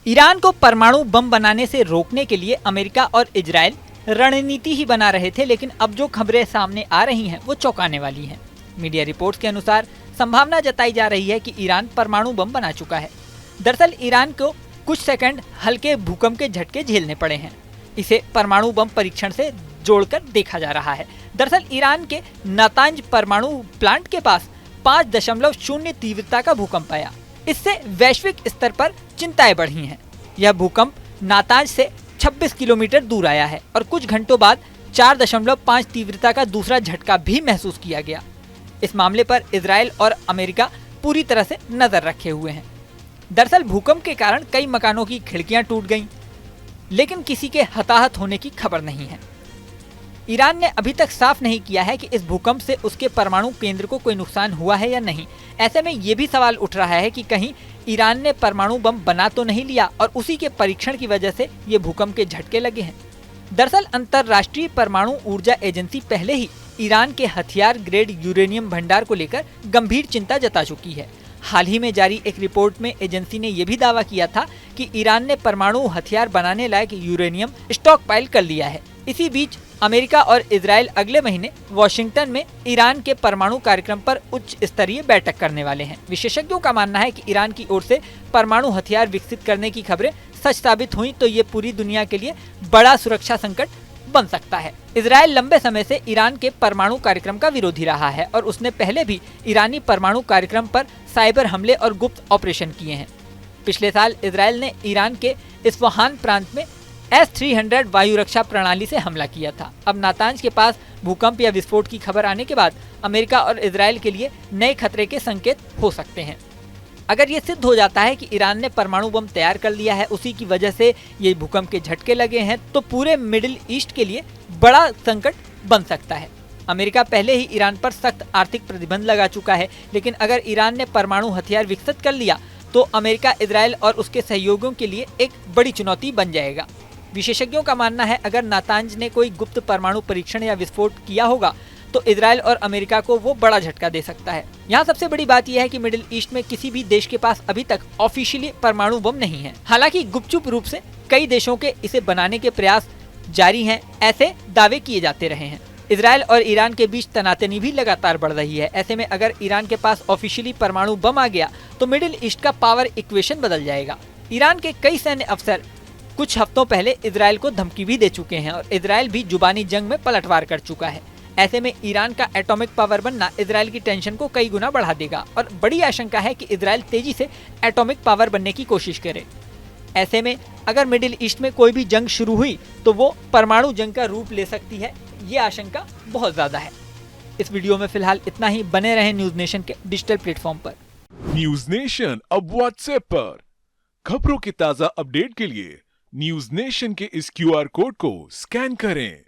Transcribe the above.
Iran को परमाणु बम बनाने से रोकने के लिए अमेरिका और इजराइल रणनीति ही बना रहे थे, लेकिन अब जो खबरें सामने आ रही हैं वो चौंकाने वाली हैं। मीडिया रिपोर्ट्स के अनुसार संभावना जताई जा रही है कि ईरान परमाणु बम बना चुका है। दरअसल ईरान को कुछ सेकंड हल्के भूकंप के झटके झेलने पड़े हैं। इसे परमाणु बम परीक्षण से जोड़कर देखा जा रहा है। दरअसल ईरान के नातांज परमाणु प्लांट के पास 5.0 तीव्रता का भूकंप आया। इससे वैश्विक स्तर पर चिंताएं बढ़ी हैं। यह भूकंप नातांज से 26 किलोमीटर दूर आया है और कुछ घंटों बाद 4.5 तीव्रता का दूसरा झटका भी महसूस किया गया। इस मामले पर इजराइल और अमेरिका पूरी तरह से नजर रखे हुए हैं। दरअसल भूकंप के कारण कई मकानों की खिड़कियां टूट गईं, लेकिन किसी के हताहत होने की खबर नहीं है। ईरान ने अभी तक साफ नहीं किया है कि इस भूकंप से उसके परमाणु केंद्र को कोई नुकसान हुआ है या नहीं। ऐसे में ये भी सवाल उठ रहा है कि कहीं ईरान ने परमाणु बम बना तो नहीं लिया और उसी के परीक्षण की वजह से ये भूकंप के झटके लगे हैं। दरअसल अंतर्राष्ट्रीय परमाणु ऊर्जा एजेंसी पहले ही ईरान के हथियार ग्रेड यूरेनियम भंडार को लेकर गंभीर चिंता जता चुकी है। हाल ही में जारी एक रिपोर्ट में एजेंसी ने यह भी दावा किया था कि ईरान ने परमाणु हथियार बनाने लायक यूरेनियम स्टॉक पाइल कर लिया है। इसी बीच अमेरिका और इजराइल अगले महीने वॉशिंगटन में ईरान के परमाणु कार्यक्रम पर उच्च स्तरीय बैठक करने वाले हैं। विशेषज्ञों का मानना है कि ईरान की ओर से परमाणु हथियार विकसित करने की खबरें सच साबित हुई तो ये पूरी दुनिया के लिए बड़ा सुरक्षा संकट बन सकता है। इजराइल लंबे समय से ईरान के परमाणु कार्यक्रम का विरोधी रहा है और उसने पहले भी ईरानी परमाणु कार्यक्रम पर साइबर हमले और गुप्त ऑपरेशन किए हैं। पिछले साल इजराइल ने ईरान के इस्फहान प्रांत में S-300 वायु रक्षा प्रणाली से हमला किया था। अब नातांज के पास भूकंप या विस्फोट की खबर आने के बाद अमेरिका और इजराइल के लिए नए खतरे के संकेत हो सकते हैं। अगर ये सिद्ध हो जाता है कि ईरान ने परमाणु बम तैयार कर लिया है, उसी की वजह से ये भूकंप के झटके लगे हैं, तो पूरे मिडिल ईस्ट के लिए बड़ा संकट बन सकता है। अमेरिका पहले ही ईरान पर सख्त आर्थिक प्रतिबंध लगा चुका है, लेकिन अगर ईरान ने परमाणु हथियार विकसित कर लिया तो अमेरिका, इजराइल और उसके सहयोगियों के लिए एक बड़ी चुनौती बन जाएगा। विशेषज्ञों का मानना है अगर नातांज ने कोई गुप्त परमाणु परीक्षण या विस्फोट किया होगा तो इजराइल और अमेरिका को वो बड़ा झटका दे सकता है। यहाँ सबसे बड़ी बात यह है कि मिडिल ईस्ट में किसी भी देश के पास अभी तक ऑफिशियली परमाणु बम नहीं है। हालांकि गुपचुप रूप से कई देशों के इसे बनाने के प्रयास जारी हैं, ऐसे दावे किए जाते रहे हैं। इजराइल और ईरान के बीच तनातनी भी लगातार बढ़ रही है। ऐसे में अगर ईरान के पास ऑफिशियली परमाणु बम आ गया तो मिडिल ईस्ट का पावर इक्वेशन बदल जाएगा। ईरान के कई सैन्य अफसर कुछ हफ्तों पहले इजराइल को धमकी भी दे चुके हैं और इजराइल भी जुबानी जंग में पलटवार कर चुका है। ऐसे में ईरान का एटॉमिक पावर बनना इजराइल की टेंशन को कई गुना बढ़ा देगा और बड़ी आशंका है कि इजराइल तेजी से एटॉमिक पावर बनने की कोशिश करे। ऐसे में अगर मिडिल ईस्ट में कोई भी जंग शुरू हुई तो वो परमाणु जंग का रूप ले सकती है। ये आशंका बहुत ज्यादा है। इस वीडियो में फिलहाल इतना ही। बने रहें न्यूज नेशन के डिजिटल प्लेटफॉर्म पर। न्यूज नेशन अब व्हाट्सएप पर खबरों की ताजा अपडेट के लिए न्यूज नेशन के इस QR कोड को स्कैन करें।